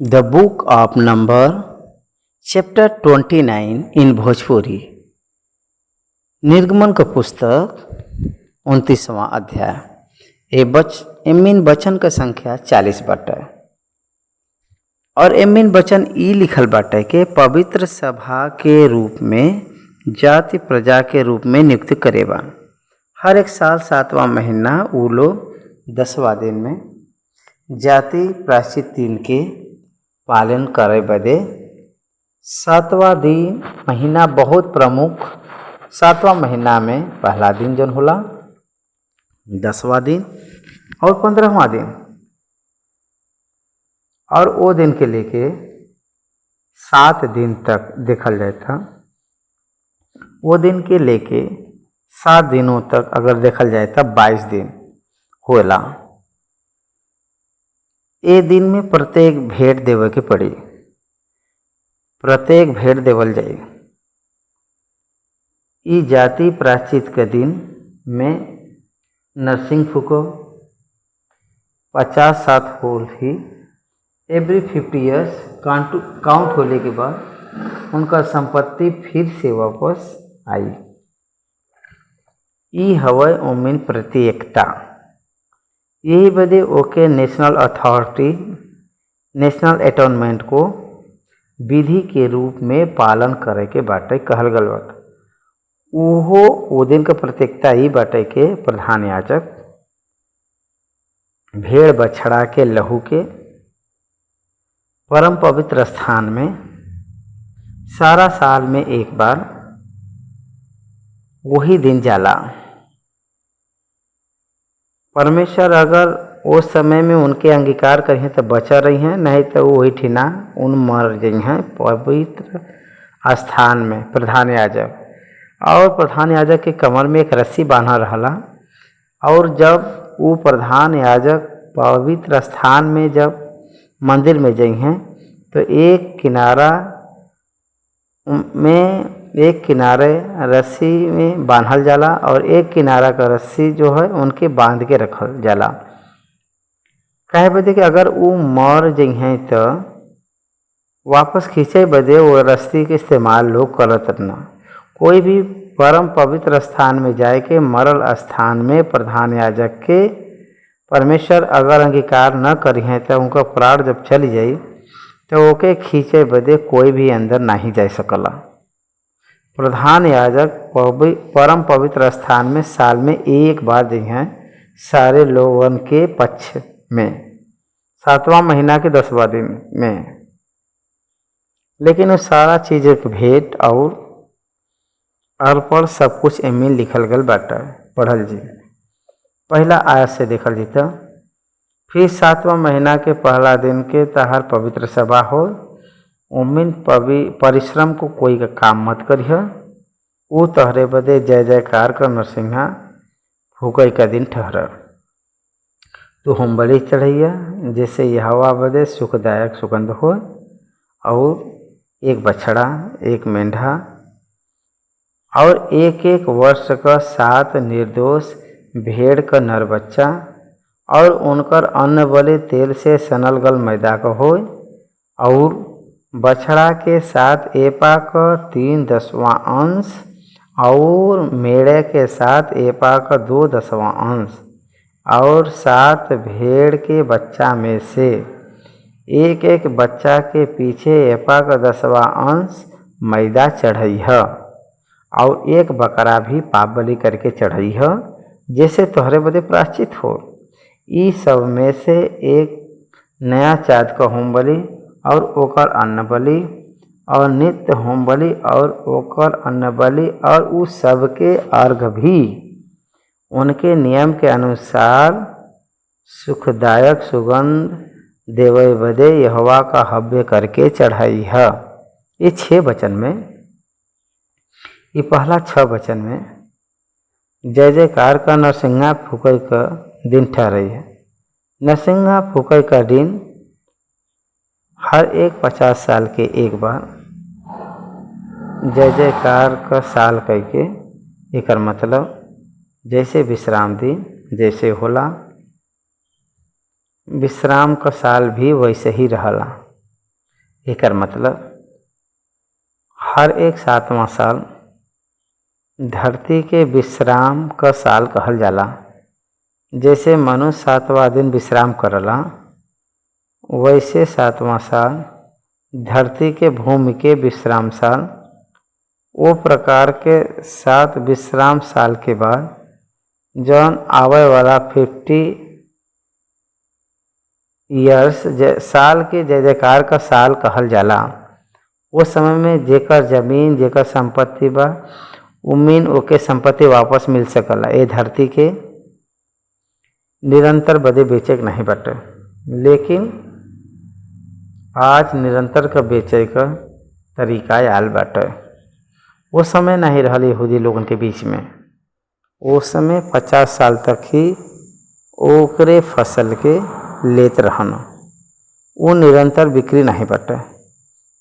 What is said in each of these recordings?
The book of number, chapter 29 in Bhojpuri. निर्गमन का पुस्तक 29वां अध्याय। एमिन वचन का संख्या 40 बाटे और एमिन वचन ई लिखल बाटे के पवित्र सभा के रूप में जाति प्रजा के रूप में नियुक्त करेबा। हर एक साल 7वां महीना उ लोग 10वां दिन में जाति प्रायश्चित दिन के पालन करे बदे 7वां दिन महीना बहुत प्रमुख। 7वां महीना में पहला दिन जौन होला, 10वां दिन और 15वां दिन, और वो दिन के लेके 7 दिन तक देखल जाए था। वो दिन के लेके 7 दिनों तक अगर देखल जाए था 22 दिन होला। ए दिन में प्रत्येक भेंट देवे के पड़ी, प्रत्येक भेंट देवल जाए। ई जाति प्रायश्चित के दिन में नरसिंह फूको 50 साथ होल ही एवरी 50 ईयर्स काउंट होने के बाद उनका संपत्ति फिर से वापस आई। ई हवय ओमिन प्रत्येकता। यही बदे ओके नेशनल अथॉरिटी, नेशनल एटोनमेंट को विधि के रूप में पालन करे के बाटे कहल गल बाटे। वो दिन का प्रत्येकता ही बाटे के प्रधान याजक भेड़ बछड़ा के लहू के परम पवित्र स्थान में सारा साल में एक बार वही दिन जाला। परमेश्वर अगर उस समय में उनके अंगीकार करें तो बचा रही हैं, नहीं तो वही ठिना उन मर गई हैं पवित्र स्थान में। प्रधान याजक और प्रधान याजक के कमर में एक रस्सी बांधा रहला, और जब वो प्रधान याजक पवित्र स्थान में जब मंदिर में गई हैं तो एक किनारे रस्सी में बांधल जाला और एक किनारा का रस्सी जो है उनके बांध के रखल जाला। कहे बदे कि अगर वो मर जाइ हैं तो वापस खींचे बदे वो रस्सी के इस्तेमाल लोग करत ना। कोई भी परम पवित्र स्थान में जाए के मरल स्थान में प्रधान याजक के परमेश्वर अगर अंगीकार न करी हैं तो उनका प्राण जब चली जाई तो ओके खींचे बदे कोई भी अंदर नहीं जा सकला। प्रधान याजक परम पवित्र स्थान में साल में एक बार जी हैं सारे लोगन के पक्ष में 7वां महीना के 10वां दिन में। लेकिन वो सारा चीज़ एक भेंट और अर्पण सब कुछ एमिन लिखल गल बाटा। पढ़ल जी पहला आयत से देखल जी तो फिर 7वां महीना के पहला दिन के तहार पवित्र सभा हो। उमिन परिश्रम को कोई का काम मत करिह। वो तहरे बदे जय जयकार कर नरसिंहा फूकई का दिन ठहर। तो हम बलि चढ़ैया जैसे यहोवा बदे सुखदायक सुगंध हो, और एक बछड़ा, एक मेंढा और एक वर्ष का 7 निर्दोष भेड़ का नर बच्चा, और उनकर अन्न बलि तेल से सनल गल मैदा का हो, और बछड़ा के 7 एपा का 3/10वां अंश, और मेढ़े के 7 एपा का 2/10वां अंश, और 7 भेड़ के बच्चा में से एक बच्चा के पीछे एपा का 10वां अंश मैदा चढ़ई है, और एक बकरा भी पाप बलि करके चढ़ई है जैसे तोहरे बदे प्रायश्चित हो। ई सब में से एक नया चाँद का होम बलि और ओकर अन्न बलि और नित्य होम बलि और ओकर अन्न बलि और उस सब के अर्घ भी उनके नियम के अनुसार सुखदायक सुगंध देवे बदे यहोवा का हव्य करके चढ़ाई है। ये 6 वचन में, ये पहला 6 वचन में जय जयकार का नरसिंहा फूकई का दिन ठहरई है। नरसिंहा फूकई का दिन हर एक 50 साल के एक बार जय जयकार का साल कह के, एकर मतलब जैसे विश्राम दिन जैसे होला, विश्राम का साल भी वैसे ही रहला। एकर मतलब हर एक 7वां साल धरती के विश्राम का साल कहल जाला। जैसे मनुष्य 7वां दिन विश्राम करला, वैसे 7वां साल धरती के भूमि के विश्राम साल। वो प्रकार के 7 विश्राम साल के बाद जौन आवे वाला 50 ईयर्स साल के जय जयकार का साल कहल जाला। उस समय में जेकर जमीन जेकर संपत्ति बा उमीन ओके संपत्ति वापस मिल सकला। ए धरती के निरंतर बदे बेचे के नहीं बाटे, लेकिन आज निरंतर का बेचे का तरीका आयल बाटे। वो समय नहीं रहल यहूदी लोगन के बीच में। उस समय 50 साल तक ही ओकरे फसल के लेत रहन। वो निरंतर बिक्री नहीं बाटे।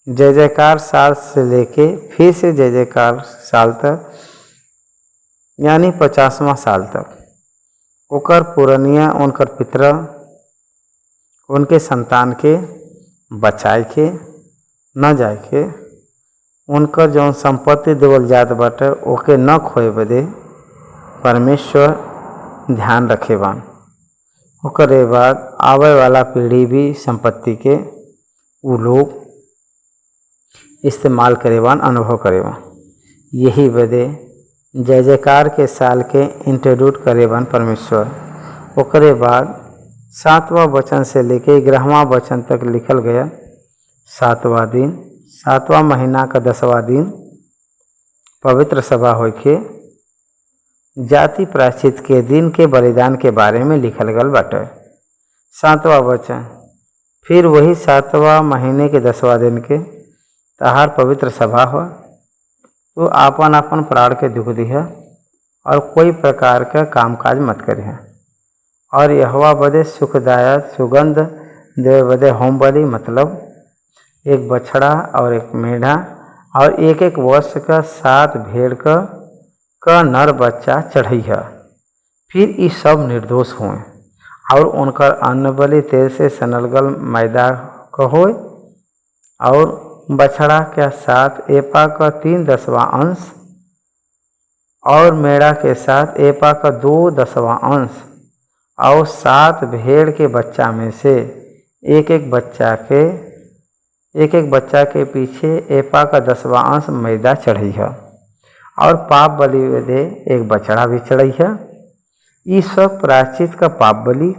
जय जयकार साल से लेके फिर से जय जयकार साल तक, यानी 50वां साल तक ओकर पुरनिया उनकर पितर उनके संतान के बचाए के न जाए के, उनकर जौन संपत्ति देवल जात बाटे ओके न खोए बदे परमेश्वर ध्यान रखे बान। ओकरे बाद आवे वाला पीढ़ी भी संपत्ति के उ लोग इस्तेमाल करेवान, अनुभव करेवान। यही बदे जय जयकार के साल के इंट्रोड्यूस करेवान परमेश्वर। ओकरे बाद 7वां वचन से लेके 11वां वचन तक लिखल गया 7वां दिन, 7वां महीना का 10वां दिन पवित्र सभा होके जाति प्रायश्चित के दिन के बलिदान के बारे में लिखल गल बाटे। 7वां वचन फिर वही 7वां महीने के 10वां दिन के तहार पवित्र सभा हो, तो आपन आपन प्राण के दुख दिह और कोई प्रकार का कामकाज मत करिह। और यहोवा बदे सुखदायक सुगंध देवे बदे होम बलि, मतलब एक बछड़ा और एक मेढ़ा और एक एक वर्ष का 7 भेड़ का नर बच्चा चढ़ैह। फिर ये सब निर्दोष हों और उनकर अन्न बलि तेल से सनलगल मैदा का होए और बछड़ा के साथ एपा का 3/10वां अंश और मेढ़ा के साथ एपा का 2/10वां अंश और 7 भेड़ के बच्चा में से एक एक बच्चा के पीछे एपा का 10वां अंश मैदा चढ़ैह और पाप बलि दे एक बछड़ा भी चढ़ैह। ये सब प्रायश्चित का पाप बलि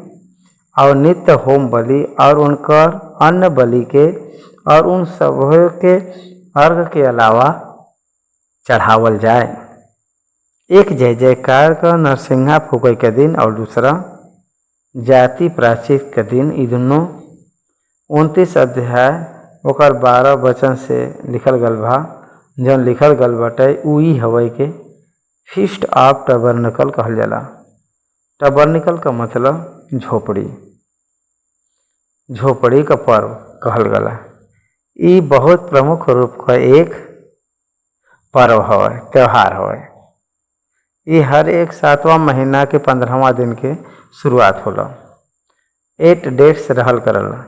और नित्य होम बलि और उनकर अन्न बलि के और उन सब के अर्घ के अलावा चढ़ावल जाए। एक जय जयकार का नरसिंहा फूके के दिन और दूसरा जाति प्रायश्चित के दिन। ये दोनों 29 अध्याय ओकर 12 वचन से लिखल गल बा। जौन लिखल गल बाटे उही हवई के फीस्ट ऑफ टबरनिकल कहल जाला। टबरनिकल का मतलब झोपड़ी, झोपड़ी का पर्व कहल गला। ये बहुत प्रमुख रूप का एक पर्व हवे, त्यौहार हवे। ये हर एक 7वां महीना के 15वां दिन के शुरुआत होला। 8 डेट्स रहल करला,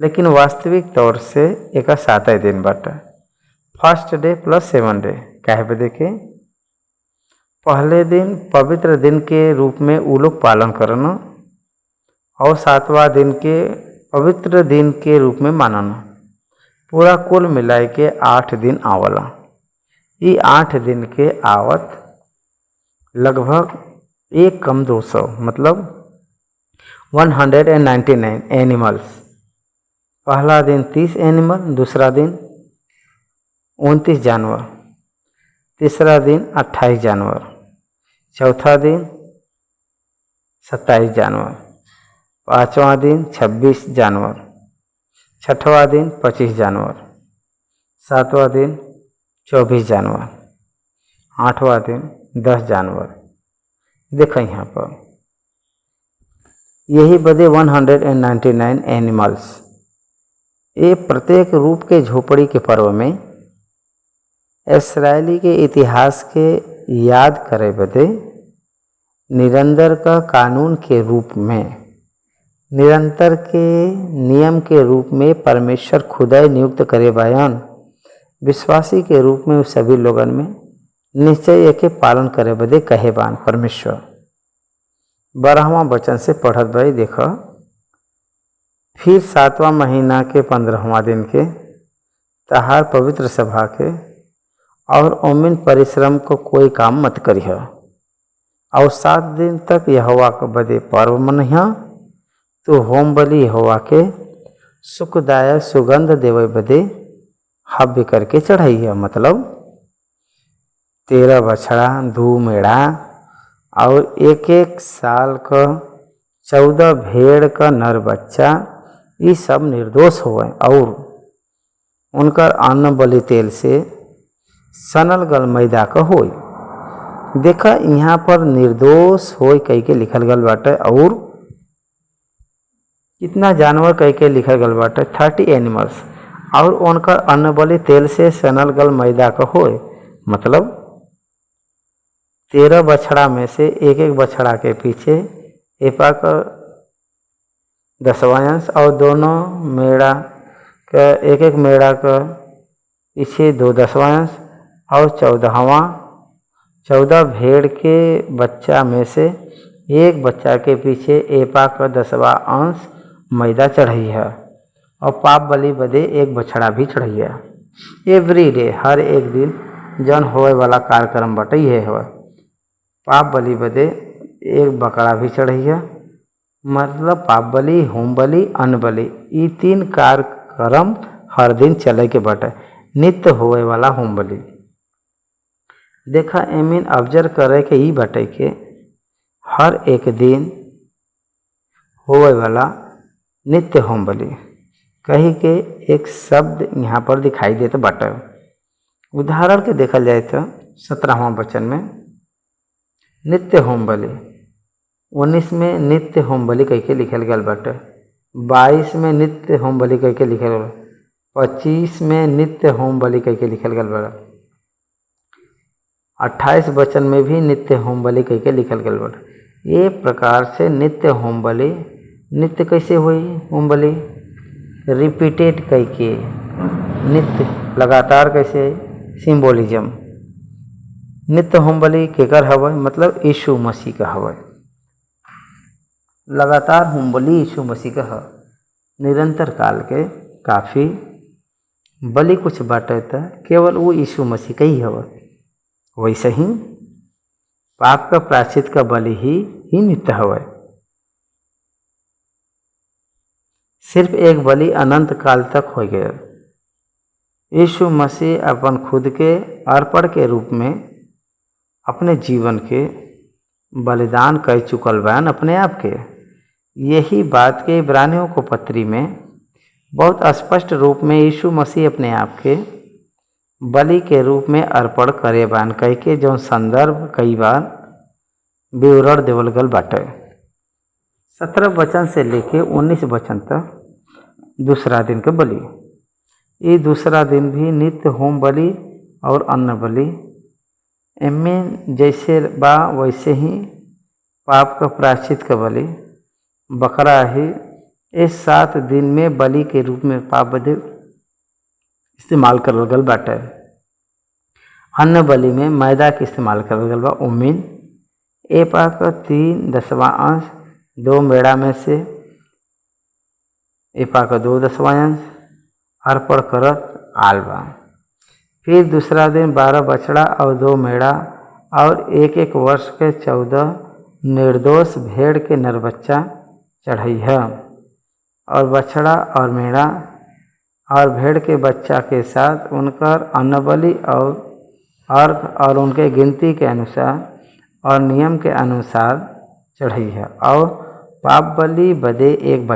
लेकिन वास्तविक तौर से एक 7 दिन बाटे। फर्स्ट डे प्लस 7 डे काहे पे देखे, पहले दिन पवित्र दिन के रूप में उ लोग पालन करना और 7वां दिन के पवित्र दिन के रूप में मानना। पूरा कुल मिलाए के 8 दिन आवला। ये 8 दिन के आवत लगभग 1 कम 200 मतलब 199 एनिमल्स। पहला दिन 30 एनिमल, दूसरा दिन 29 जानवर, तीसरा दिन 28 जानवर, चौथा दिन 27 जानवर, पाँचवां दिन 26 जानवर, छठवां दिन 25 जानवर, सातवां दिन 24 जानवर, आठवां दिन 10 जानवर। देखो यहाँ पर यही बदे 199 एनिमल्स। ये प्रत्येक रूप के झोपड़ी के पर्व में इस्राएली के इतिहास के याद करे बदे निरंतर का कानून के रूप में निरंतर के नियम के रूप में परमेश्वर खुदाई नियुक्त करे बयान विश्वासी के रूप में सभी लोगन में निश्चय एके पालन करे बदे कहे बान परमेश्वर। 12वां वचन से पढ़त भाई देखो। फिर 7वां महीना के 15वां दिन के तहार पवित्र सभा के और ओमिन परिश्रम को कोई काम मत करिह और 7 दिन तक यहोवा के बदे पर्व मनिह। तो होम बलि यहोवा के सुखदायक सुगंध देवे बदे हव्य करके चढ़ाइए। मतलब 13 बछड़ा 2 मेढ़ा और 1 साल का 14 भेड़ का नर बच्चा ये सब निर्दोष होए और उनकर अन्न बलि तेल से सनल गल मैदा का होई। देखा यहाँ पर निर्दोष होई कह के लिखल गल बाटे और कितना जानवर कह के लिखल गल बाटे 30 एनिमल्स और उनका अन्न बलि तेल से सनल गल मैदा का होए। मतलब 13 बछड़ा में से एक बछड़ा के पीछे एपा का 10वां अंश और दोनों मेढ़ा का एक मेढ़ा का पीछे 2 10वां अंश और 14 भेड़ के बच्चा में से एक बच्चा के पीछे एपा का 10वां अंश मैदा चढ़ाई है और पाप बलि बदे 1 बछड़ा भी चढ़ाई है। एवरी डे हर एक दिन जन होए वाला कार्यक्रम बटे ये है। पाप बलि बदे 1 बकरा भी चढ़ाई है। मतलब पाप बलि होम बलि अन्न बलि ये 3 कार्यक्रम हर दिन चले के बटे नित्य होए वाला होम बलि। देखा एमिन ऑब्जर्व करे के ई बटे के हर एक दिन होए वाला नित्य होम बलि कही के एक शब्द यहाँ पर दिखाई देता बाटे। उदाहरण के देखल जाए तो 17वां वचन में नित्य होम बलि, 19 में नित्य होम बलि कह के लिखल गल बाटे, 22 में नित्य होम बलि कह के लिखल गल, 25 में नित्य होम बलि कह के लिखल गल बाटे, 28 वचन में भी नित्य होम बलि कह के लिखल गल बाटे। ये प्रकार से नित्य होम बलि नित्य कैसे हुई होम बलि रिपीटेड कह के नित्य लगातार कैसे सिंबोलिज्म। नित्य होम बलि केकर हवय मतलब यीशु मसीह का हवय। लगातार होम बलि यीशु मसीह का है। निरंतर काल के काफ़ी बलि कुछ बाटे था केवल वो यीशु मसीह का ही हवय। वैसे ही पाप का प्रायश्चित का बलि ही नित्य हवय। सिर्फ एक बलि अनंत काल तक हो गया। यीशु मसीह अपन खुद के अर्पण के रूप में अपने जीवन के बलिदान कर चुकल बयान अपने आप के। यही बात के इब्रानियों को पत्री में बहुत स्पष्ट रूप में यीशु मसीह अपने आप के बलि के रूप में अर्पण करे बयान कह के जो संदर्भ कई बार विवरण देवल गल बाटे। 17 वचन से लेके 19 वचन तक दूसरा दिन के बलि। ये दूसरा दिन भी नित्य होम बलि और अन्न बलि इनमें जैसे बा वैसे ही पाप का प्रायश्चित का बलि बकरा ही इस 7 दिन में बलि के रूप में पाप बदे इस्तेमाल करल गल बाटे। अन्न बलि में मैदा के इस्तेमाल करल गल बा उम्मीन एपा का 3 10वां अंश 2 मेढ़ा में से एपा का 2 10वां अंश अर्पण करत आल बा। फिर दूसरा दिन 12 बछड़ा और 2 मेढ़ा और 1 वर्ष के 14 निर्दोष भेड़ के नर बच्चा चढ़ाई है और बछड़ा और मेढ़ा और भेड़ के बच्चा के साथ उनकर अन्न बलि और अर्घ और उनके गिनती के अनुसार और नियम के अनुसार चढ़ाई है और पाप बलि बदे 1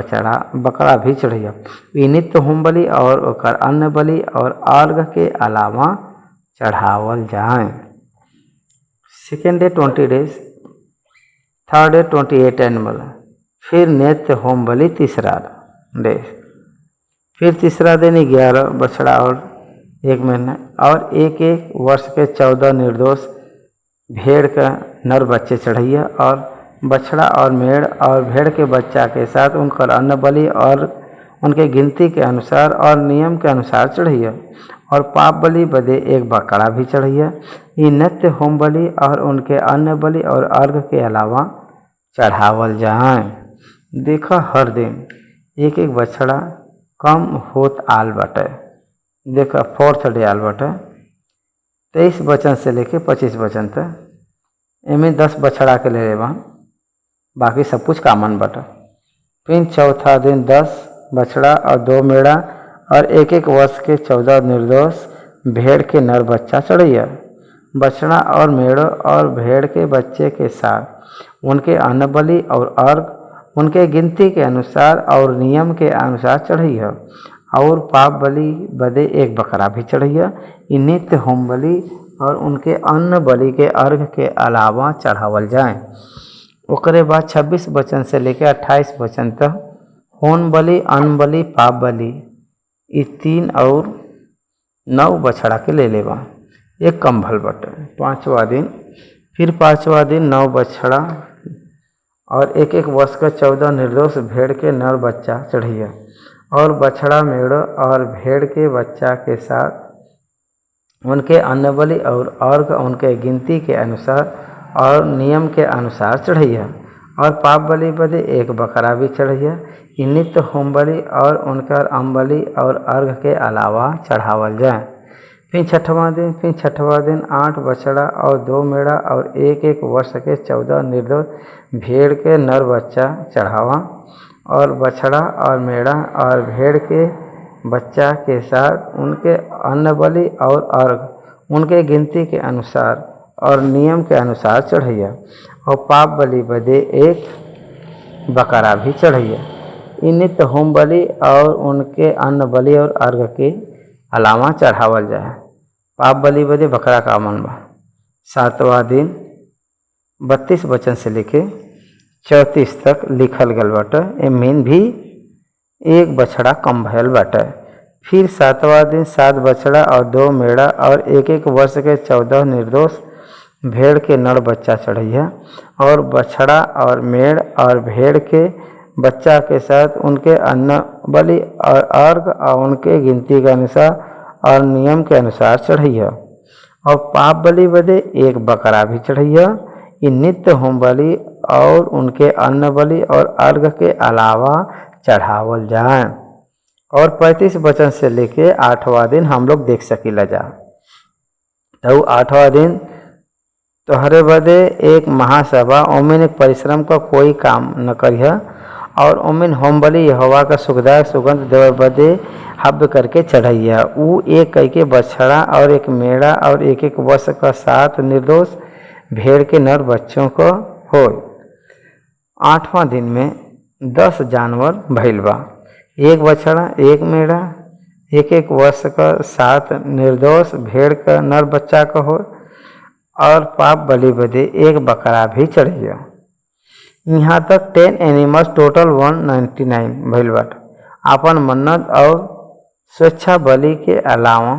बकरा भी चढ़ाई है। नित्य होम बलि और ओकर अन्न बलि और अर्घ के अलावा चढ़ावल जाए। Second day 20 days, third day 28 animal. फिर नित्य होम बलि तीसरा डे। फिर तीसरा दिन 11 बछड़ा और 1 महीना और 1 वर्ष के 14 निर्दोष भेड़ का नर बच्चे चढ़ाइए और बछड़ा और मेढ़ और भेड़ के बच्चा के साथ उनकर अन्न बलि और उनके गिनती के अनुसार और नियम के अनुसार चढ़ैया। और पाप बलि बदे एक बकरा भी चढ़ैया। ये नित्य होम बलि और उनके अन्न बलि और अर्घ के अलावा चढ़ावल जाए। देखा हर दिन एक एक बछड़ा कम होत आल बाटे। देखा 4th डे आल बाटे 23 वचन से लेके 25 वचन तक। एमें 10 बछड़ा के ले लेबा, बाकी सब कुछ कामन बाटे। फिर चौथा दिन 10 बछड़ा और 2 मेढ़ा और एक एक वर्ष के 14 निर्दोष भेड़ के नर बच्चा चढ़ैया। बछड़ा और मेढ़ और भेड़ के बच्चे के साथ उनके अन्न बलि और अर्घ उनके गिनती के अनुसार और नियम के अनुसार चढ़ैया। और पाप बलि बदे एक बकरा भी चढ़ैया। ये नित्य होम बलि और उनके अन्न बलि के अर्घ के अलावा चढ़ावल जाए। ओकरे बाद 26 वचन से लेकर 28 वचन तक होम बलि, अन्न बलि, पाप बलि ये 3 और 9 बछड़ा के ले लेबा, एक कंभल बटे। 5वां दिन फिर 5वां दिन 9 बछड़ा और एक एक वर्ष का 14 निर्दोष भेड़ के नर बच्चा चढ़ैया। और बछड़ा मेढ़ और भेड़ के बच्चा के साथ उनके अन्न बलि और अर्घ उनके गिनती के अनुसार और नियम के अनुसार चढ़ैया। और पाप बलि बदे एक बकरा भी चढ़ैया। ये नित्य होम बलि और उनका अम्बलि और अर्घ के अलावा चढ़ावल जाए। फिर 6वां दिन 8 बछड़ा और 2 मेढ़ा और एक एक वर्ष के 14 निर्दोष भेड़ के नर बच्चा चढ़ावा। और बछड़ा और मेढ़ा और भेड़ के बच्चा के साथ उनके अन्न बलि और अर्घ उनके गिनती के अनुसार और नियम के अनुसार चढ़ैया। और पाप बलि बदे एक बकरा भी चढ़ैया। इ नित्य होम बलि और उनके अन्न बलि और अर्घ के अलावा चढ़ावल जाए। पाप बलि बदे बकरा का मन बा। 7वां दिन 32 वचन से लेके 34 तक लिखल गल बाटे। एमें भी एक बछड़ा कम भयल बाटे। फिर 7वां दिन 7 बछड़ा और 2 मेढ़ा और एक एक वर्ष के 14 निर्दोष भेड़ के नर बच्चा चढ़ैया। और बछड़ा और मेढ़ और भेड़ के बच्चा के साथ उनके अन्न बलि और अर्घ और उनके गिनती के अनुसार और नियम के अनुसार चढ़ैया। और पाप बलि बदे एक बकरा भी चढ़ैया। ये नित्य होम बलि और उनके अन्न बलि और अर्घ के अलावा चढ़ावल जाए। और 35 वचन से लेके 8वां दिन हम लोग देख सकीला जा। तो 8वां दिन तोहरे बदे एक महासभा, ओमें एक परिश्रम का कोई काम न करिया। और ओमें होम बलि यहोवा का सुखदायक सुगंध देवे बदे हव्य करके चढ़ैया। ऊ एक कई के बछड़ा और एक मेढ़ा और एक एक वर्ष का 7 निर्दोष भेड़ के नर बच्चों को हो। 8वां दिन में 10 जानवर भइल बा, एक बछड़ा एक मेढ़ा एक एक वर्ष का 7 निर्दोष भेड़ का नर बच्चा का हो। और पाप बलि बदे एक बकरा भी चढ़ैया। यहाँ तक 10 एनिमल्स टोटल 199 भइल बाटे। अपन मन्नत और स्वेच्छा बलि के अलावा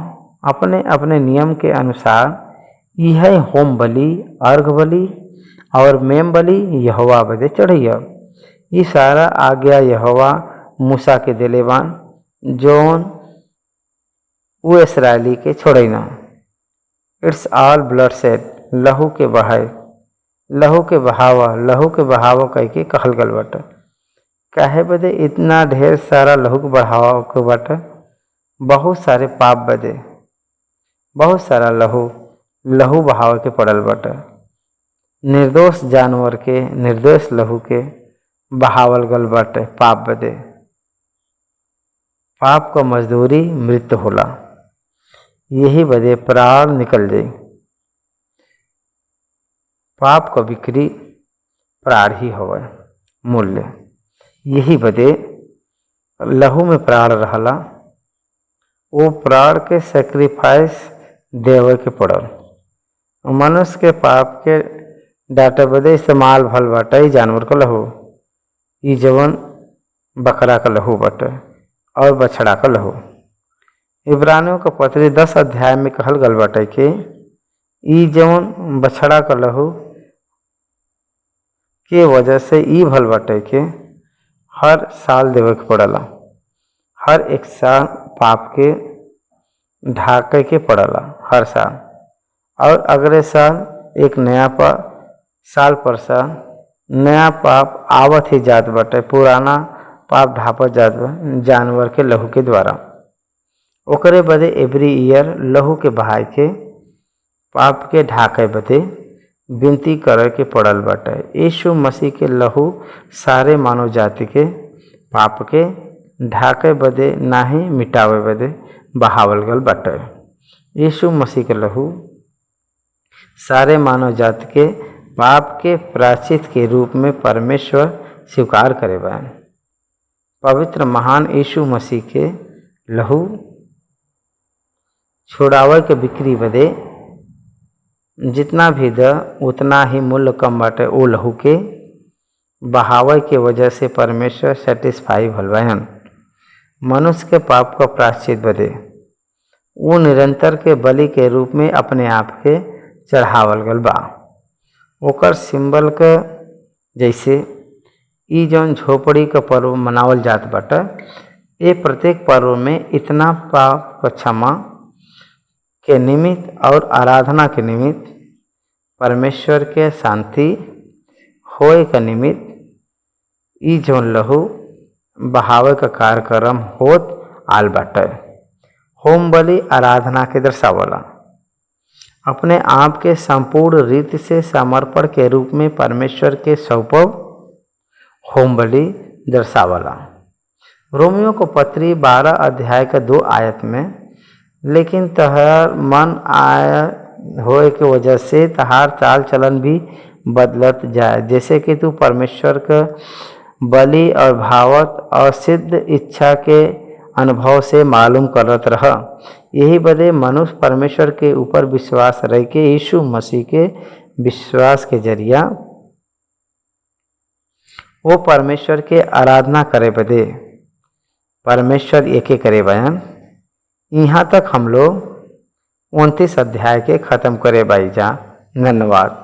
अपने अपने नियम के अनुसार यह होम बलि, अर्घ बलि और मेम बलि यहोवा बदे चढ़ैया। ये सारा आज्ञा यहोवा मूसा के देले बान जौन वो इसराइली के छोड़ैना। इट्स ऑल ब्लड सेड, लहू के बहाय, लहू के बहावा कह के कहल गल बाटे। काहे बदे इतना ढेर सारा लहू के बहावा के बाटे? बहुत सारे पाप बदे बहुत सारा लहू बहाव के पड़ल बाटे। निर्दोष जानवर के निर्दोष लहू के बहावल गल बाटे पाप बदे। पाप का मजदूरी मृत्यु होला, यही बदे प्राण निकल जाई। पाप का बिक्री प्राण ही होवे मूल्य, यही बदे लहू में प्राण रहला। वो प्राण के सेक्रीफाइस देवे के पड़ल। मनुष्य के पाप के डाटे बदे इस्तेमाल भल बाटे जानवर का लहू। ई जवन बकरा का लहू बाटे और बछड़ा का लहू। इब्रानियों का पत्री 10 अध्याय में कहल गल बाटे कि ई जवन बछड़ा का लहू के वजह से ई भल बाटे के हर साल देवे के पड़ला। हर एक साल पाप के ढाके के पड़ला हर साल, और अगले साल एक नया पाप, साल पर साल नया पाप आवत ही जात बाटे, पुराना पाप ढापत जात बा जानवर के लहू के द्वारा। ओकरे बदे एवरी ईयर लहू के बहाय के पाप के ढाके बदे विनती करे के पड़ल बाटे। यीशु मसीह के लहू सारे मानव जाति के पाप के ढाके बदे नाही मिटावे बदे बहावल गल बाटे। यीशु मसीह के लहू सारे मानव जाति के पाप के प्रायश्चित के रूप में परमेश्वर स्वीकार करे बा। पवित्र महान यीशु मसीह के लहू छोड़ावे के बिक्री बदे जितना भी द उतना ही मूल्य कम बाटे। ओ लहू के बहावे के वजह से परमेश्वर सेटिस्फाई भल बहन। मनुष्य के पाप का प्रायश्चित बदे वो निरंतर के बलि के रूप में अपने आप के चढ़ावल गल बा। ओकर सिंबल के जैसे ई जौन झोपड़ी का पर्व मनावल जात बाटे, ये प्रत्येक पर्व में इतना पाप क्षमा के निमित्त और आराधना के निमित्त परमेश्वर के शांति होए के निमित्त ई जौन लहू बहावे का कार्यक्रम होत आल बाटे। होम बलि आराधना के दर्शावला। अपने आप के संपूर्ण रीति से समर्पण के रूप में परमेश्वर के सौंपव होम बलि दर्शावला। रोमियो को पत्री 12 अध्याय का 2 आयत में, लेकिन तहार मन आया होए के वजह से तहार चाल चलन भी बदलत जाए, जैसे कि तू परमेश्वर का बलि और भावत और सिद्ध इच्छा के अनुभव से मालूम करत रह। यही बदे मनुष्य परमेश्वर के ऊपर विश्वास रह के यीशु मसीह के विश्वास के जरिया वो परमेश्वर के आराधना करे बदे परमेश्वर एके करे बयान। यहाँ तक हम लोग 29 अध्याय के ख़त्म करे बाई जा। धन्यवाद।